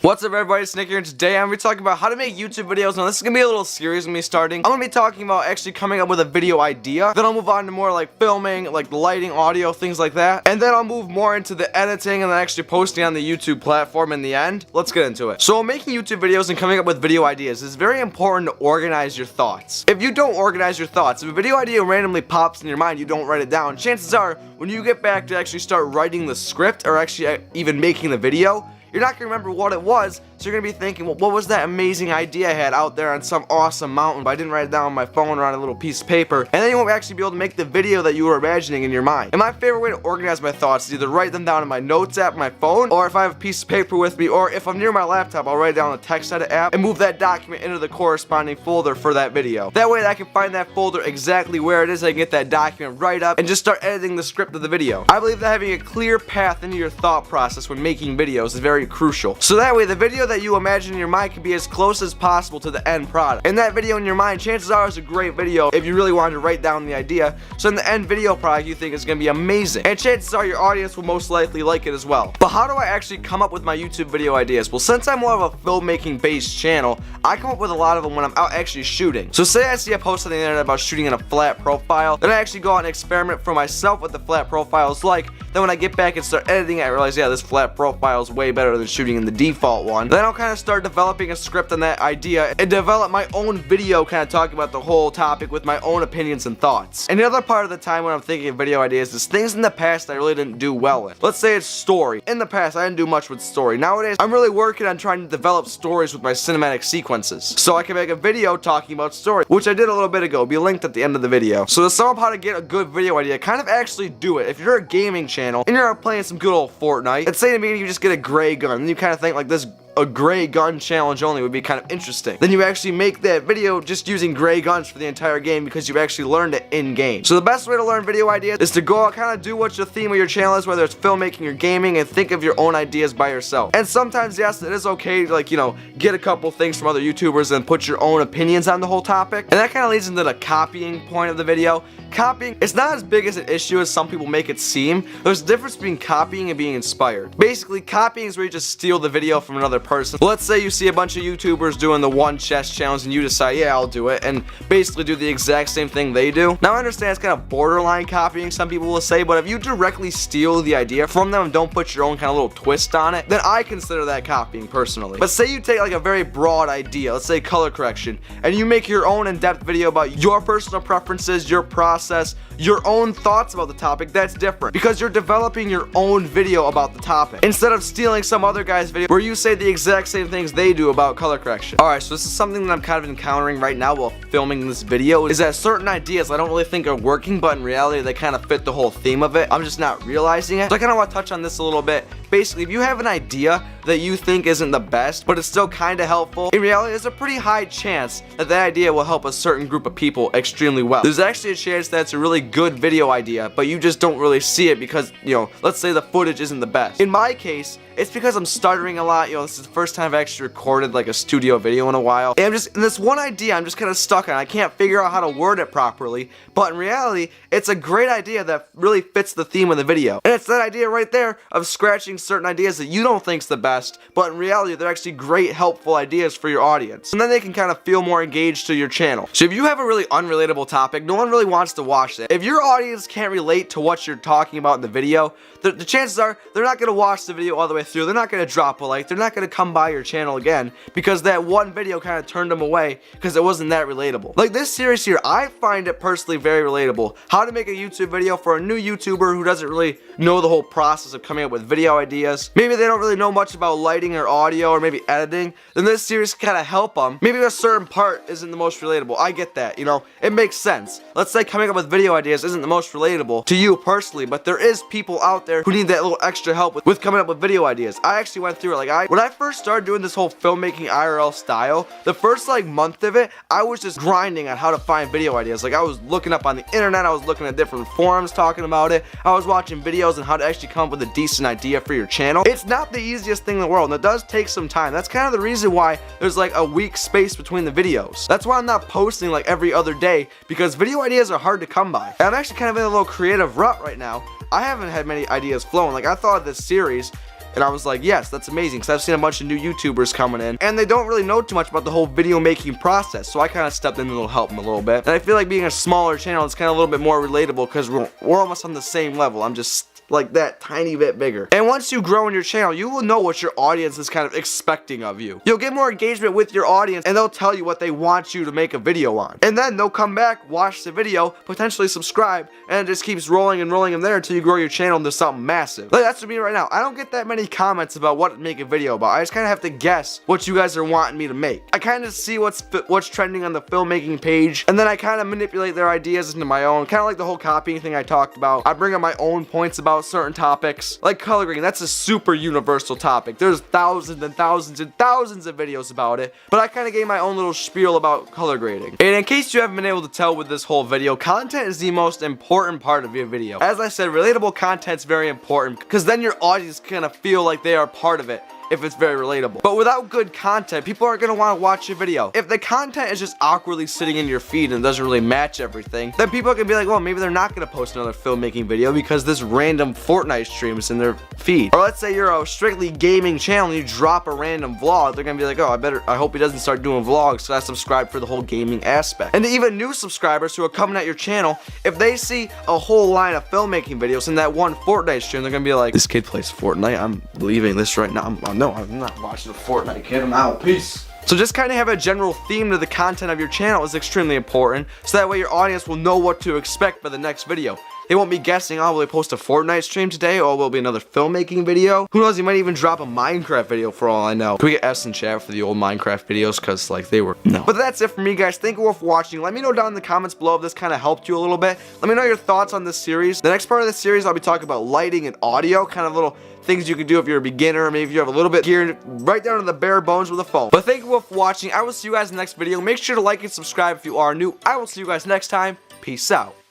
What's up everybody, it's Nick here, and today I'm going to be talking about how to make YouTube videos. Now this is going to be a little series with me starting. I'm going to be talking about actually coming up with a video idea. Then I'll move on to more like filming, like lighting, audio, things like that. And then I'll move more into the editing and then actually posting on the YouTube platform in the end. Let's get into it. So making YouTube videos and coming up with video ideas is very important to organize your thoughts. If you don't organize your thoughts, if a video idea randomly pops in your mind, you don't write it down, chances are when you get back to actually start writing the script or actually even making the video, you're not going to remember what it was, so you're going to be thinking, well, what was that amazing idea I had out there on some awesome mountain, but I didn't write it down on my phone or on a little piece of paper, and then you won't actually be able to make the video that you were imagining in your mind. And my favorite way to organize my thoughts is either write them down in my notes app on my phone, or if I have a piece of paper with me, or if I'm near my laptop, I'll write it down in the text edit app and move that document into the corresponding folder for that video. That way I can find that folder exactly where it is, I can get that document right up and just start editing the script of the video. I believe that having a clear path into your thought process when making videos is very crucial. So that way the video that you imagine in your mind can be as close as possible to the end product. And that video in your mind, chances are, is a great video if you really wanted to write down the idea. So in the end video product you think is going to be amazing. And chances are your audience will most likely like it as well. But how do I actually come up with my YouTube video ideas? Well, since I'm more of a filmmaking based channel, I come up with a lot of them when I'm out actually shooting. So say I see a post on the internet about shooting in a flat profile, then I actually go out and experiment for myself what the flat profile is like. Then when I get back and start editing it, I realize, yeah, this flat profile is way better than shooting in the default one. Then I'll kind of start developing a script on that idea and develop my own video kind of talking about the whole topic with my own opinions and thoughts. And the other part of the time when I'm thinking of video ideas is things in the past I really didn't do well with. Let's say it's story. In the past I didn't do much with story. Nowadays I'm really working on trying to develop stories with my cinematic sequences. So I can make a video talking about story, which I did a little bit ago. It'll be linked at the end of the video. So to sum up how to get a good video idea, kind of actually do it. If you're a gaming channel and you're playing some good old Fortnite, let's say to me you just get a gray gun, and you kind of think like this a gray gun challenge only would be kind of interesting. Then you actually make that video just using gray guns for the entire game because you've actually learned it in game. So the best way to learn video ideas is to go out, kind of do what the theme of your channel is, whether it's filmmaking or gaming, and think of your own ideas by yourself. And sometimes, yes, it is okay to, like, you know, get a couple things from other YouTubers and put your own opinions on the whole topic. And that kind of leads into the copying point of the video. Copying, it's not as big as an issue as some people make it seem. There's a difference between copying and being inspired. Basically, copying is where you just steal the video from another person. Let's say you see a bunch of YouTubers doing the one chest challenge and you decide, yeah, I'll do it, and basically do the exact same thing they do. Now I understand it's kind of borderline copying, some people will say, but if you directly steal the idea from them and don't put your own kind of little twist on it, then I consider that copying personally. But say you take like a very broad idea, let's say color correction, and you make your own in-depth video about your personal preferences, your process, your own thoughts about the topic, that's different because you're developing your own video about the topic instead of stealing some other guy's video where you say the exact same things they do about color correction. Alright, so this is something that I'm kind of encountering right now while filming this video, is that certain ideas I don't really think are working, but in reality they kind of fit the whole theme of it. I'm just not realizing it. So I kind of want to touch on this a little bit. Basically, if you have an idea that you think isn't the best, but it's still kind of helpful, in reality there's a pretty high chance that that idea will help a certain group of people extremely well. There's actually a chance that it's a really good video idea, but you just don't really see it because, you know, let's say the footage isn't the best. In my case, it's because I'm stuttering a lot. You know, this is the first time I've actually recorded like a studio video in a while. And this one idea I'm just kind of stuck on. I can't figure out how to word it properly. But in reality, it's a great idea that really fits the theme of the video. And it's that idea right there of scratching certain ideas that you don't think's the best, but in reality, they're actually great, helpful ideas for your audience. And then they can kind of feel more engaged to your channel. So if you have a really unrelatable topic, no one really wants to watch it. If your audience can't relate to what you're talking about in the video, the chances are they're not going to watch the video all the way through. They're not going to drop a like. They're not going to come by your channel again because that one video kind of turned them away because it wasn't that relatable. Like this series here, I find it personally very relatable. How to make a YouTube video for a new YouTuber who doesn't really know the whole process of coming up with video ideas. Maybe they don't really know much about lighting or audio or maybe editing. Then this series can kind of help them. Maybe a certain part isn't the most relatable. I get that, you know, it makes sense. Let's say coming up with video ideas isn't the most relatable to you personally, but there is people out there who need that little extra help with coming up with video ideas. I actually went through it. Like when I first started doing this whole filmmaking IRL style, the first like month of it, I was just grinding on how to find video ideas. Like I was looking up on the internet, I was looking at different forums talking about it, I was watching videos on how to actually come up with a decent idea for your channel. It's not the easiest thing in the world, and it does take some time. That's kind of the reason why there's like a week space between the videos. That's why I'm not posting like every other day, because video ideas are hard to come by. And I'm actually kind of in a little creative rut right now. I haven't had many ideas flowing. Like I thought of this series And I was like, yes, that's amazing, because I've seen a bunch of new YouTubers coming in, and they don't really know too much about the whole video making process, so I kind of stepped in to help them a little bit. And I feel like being a smaller channel is kind of a little bit more relatable, because we're almost on the same level. I'm just like that tiny bit bigger. And once you grow in your channel, you will know what your audience is kind of expecting of you. You'll get more engagement with your audience, and they'll tell you what they want you to make a video on. And then they'll come back, watch the video, potentially subscribe, and it just keeps rolling and rolling in there until you grow your channel into something massive. Like, that's me right now. I don't get that many comments about what to make a video about. I just kind of have to guess what you guys are wanting me to make. I kind of see what's trending on the filmmaking page, and then I kind of manipulate their ideas into my own, kind of like the whole copying thing I talked about. I bring up my own points about certain topics, like color grading. That's a super universal topic. There's thousands and thousands and thousands of videos about it, but I kind of gave my own little spiel about color grading. And in case you haven't been able to tell with this whole video, content is the most important part of your video. As I said, relatable content's very important, because then your audience kind of feel like they are part of it, if it's very relatable. But without good content, people aren't going to want to watch your video. If the content is just awkwardly sitting in your feed and doesn't really match everything, then people can be like, well, maybe they're not going to post another filmmaking video because this random Fortnite stream is in their feed. Or let's say you're a strictly gaming channel and you drop a random vlog, they're going to be like, oh, I hope he doesn't start doing vlogs, so I subscribe for the whole gaming aspect. And even new subscribers who are coming at your channel, if they see a whole line of filmmaking videos in that one Fortnite stream, they're going to be like, this kid plays Fortnite, I'm leaving this right now. No, I'm not watching the Fortnite kid, I'm out, peace. So just kind of have a general theme to the content of your channel is extremely important, so that way your audience will know what to expect for the next video. They won't be guessing, oh, will they post a Fortnite stream today, or will it be another filmmaking video? Who knows, he might even drop a Minecraft video for all I know. Can we get S in chat for the old Minecraft videos, because like they were, no. But that's it for me, guys. Thank you all for watching. Let me know down in the comments below if this kind of helped you a little bit. Let me know your thoughts on this series. The next part of this series, I'll be talking about lighting and audio, kind of little things you can do if you're a beginner, maybe if you have a little bit gear, right down to the bare bones with a phone. But thank you all for watching. I will see you guys in the next video. Make sure to like and subscribe if you are new. I will see you guys next time. Peace out.